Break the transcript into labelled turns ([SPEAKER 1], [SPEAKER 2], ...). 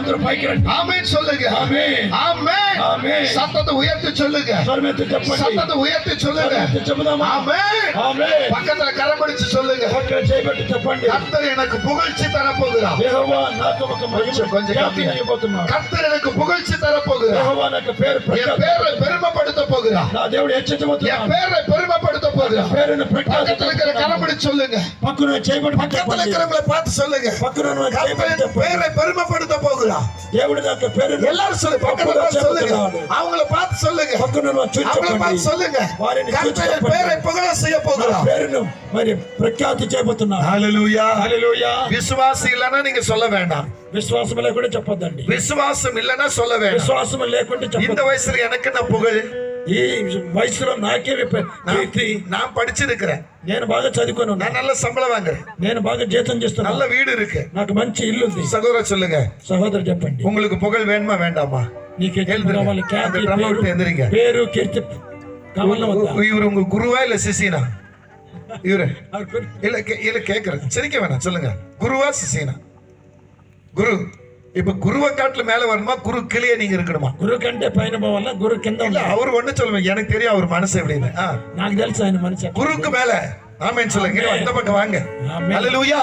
[SPEAKER 1] అందరూ పైకి రండి.
[SPEAKER 2] ஆமென் சொல்லுங்க.
[SPEAKER 1] ఆమేన్.
[SPEAKER 2] ஆமென்.
[SPEAKER 1] ఆమేన్.
[SPEAKER 2] சத்தத்தை உயர்த்தி சொல்லுங்க.
[SPEAKER 1] స్వరమెత్తి చెప్పండి.
[SPEAKER 2] சத்தத்தை உயர்த்தி சொல்லுங்க.
[SPEAKER 1] స్వరమెత్తి చెబుదామా?
[SPEAKER 2] ஆமென்.
[SPEAKER 1] ఆమేన్.
[SPEAKER 2] பக்கத்துல கரம் பிடிச்சு சொல்லுங்க.
[SPEAKER 1] పక్కన చేయబెట్టి చెప్పండి.
[SPEAKER 2] கர்த்தர் எனக்கு புகழ்ச்சி தரப்போகிறார்.
[SPEAKER 1] యెహోవా నాకు ఒక
[SPEAKER 2] కొంచెం
[SPEAKER 1] ఖ్యాతిని ఇవ్వబోతున్నాడు.
[SPEAKER 2] கர்த்தர் எனக்கு புகழ்ச்சி தரப்போகிறார்.
[SPEAKER 1] యెహోవా నాకు పేరు
[SPEAKER 2] என் பேரை பெருமைப்படுத்த போகிறார்.
[SPEAKER 1] నా దేవుడు
[SPEAKER 2] என்
[SPEAKER 1] హెచ్చించబోతున్నాడు.
[SPEAKER 2] பேரை பெருமைப்படுத்த போகிறார்.
[SPEAKER 1] పేరును
[SPEAKER 2] பக்கத்துல இருக்கிற கரம் பிடிச்சு சொல்லுங்க.
[SPEAKER 1] పక్కన చేయబెట్టి
[SPEAKER 2] பக்கத்துல இருக்கிறவங்களை பார்த்து சொல்லுங்க.
[SPEAKER 1] పక్కన
[SPEAKER 2] கர்த்தர் என் பேரை பெருமைப்படுத்த போகிறார்.
[SPEAKER 1] దేవుడు నాకు పేరును
[SPEAKER 2] எல்லாரும் சொல்லு. பக்கத்துல பார்த்து சொல்லுங்க. அவங்கள பார்த்து சொல்லுங்க.
[SPEAKER 1] పక్కన
[SPEAKER 2] அவங்கள பார்த்து சொல்லுங்க. கர்த்தர் என் பேரை புகழ செய்ய போகிறார்.
[SPEAKER 1] పేరును మరి ప్రఖ్యాతి చేయబోతున్నాడు.
[SPEAKER 2] ஹalleluya.
[SPEAKER 1] హల్లెలూయా.
[SPEAKER 2] விசுவாசம் இல்லனா நீங்க சொல்ல வேண்டாம்.
[SPEAKER 1] విశ్వాసం లేకుండా చెప్పొద్దండి.
[SPEAKER 2] விசுவாசம் இல்லனா சொல்ல வேண்டாம்.
[SPEAKER 1] విశ్వాసం లేకుండా
[SPEAKER 2] இந்த
[SPEAKER 1] చెప్పొద్దు.
[SPEAKER 2] வயசுல எனக்கு என்ன புகழ்?
[SPEAKER 1] ఈ వయసులో నాకే కీర్తి.
[SPEAKER 2] நான் படிச்சிருக்கிறேன்.
[SPEAKER 1] నేను బాగా చదువుకున్నాను.
[SPEAKER 2] நான் நல்ல சம்பளம் வாங்குறேன்.
[SPEAKER 1] నేను బాగా జీతం చేస్తున్నాను.
[SPEAKER 2] நல்ல வீடு இருக்கு.
[SPEAKER 1] నాకు మంచి ఇల్లు ఉంది.
[SPEAKER 2] சகோதரர் சொல்லுங்க.
[SPEAKER 1] సహోదరు చెప్పండి.
[SPEAKER 2] உங்களுக்கு புகழ் வேணுமா வேண்டாமா?
[SPEAKER 1] నీకు కావాలి ఖ్యాతి,
[SPEAKER 2] எந்திரிங்க.
[SPEAKER 1] పేరు కీర్తి కావాలా వద్దా?
[SPEAKER 2] இவரு உங்க குருவா இல்ல சிசினா? இவரு இல்ல இல்ல கேக்குறேன். சிரிக்க வேணாம். சொல்லுங்க. குருவா சிசினா? குரு. இப்ப குருவை காட்டுல மேல வரணுமா? குரு கிளியே நீங்க இருக்கணுமா?
[SPEAKER 1] గురువు కంటే పైన పోవాలా, గురువు కింద
[SPEAKER 2] இல்ல
[SPEAKER 1] ఉండాలా?
[SPEAKER 2] அவர் ஒண்ணு சொல்லுவேன். எனக்கு தெரியும் அவர் மனசு எப்படின்னு.
[SPEAKER 1] నాకు తెలుసు ఆయన మనిషి.
[SPEAKER 2] குருக்கு மேல ஆமென் சொல்லுங்க. இந்த பக்கம் வாங்க.
[SPEAKER 1] ஆமென்.
[SPEAKER 2] ஹalleluya.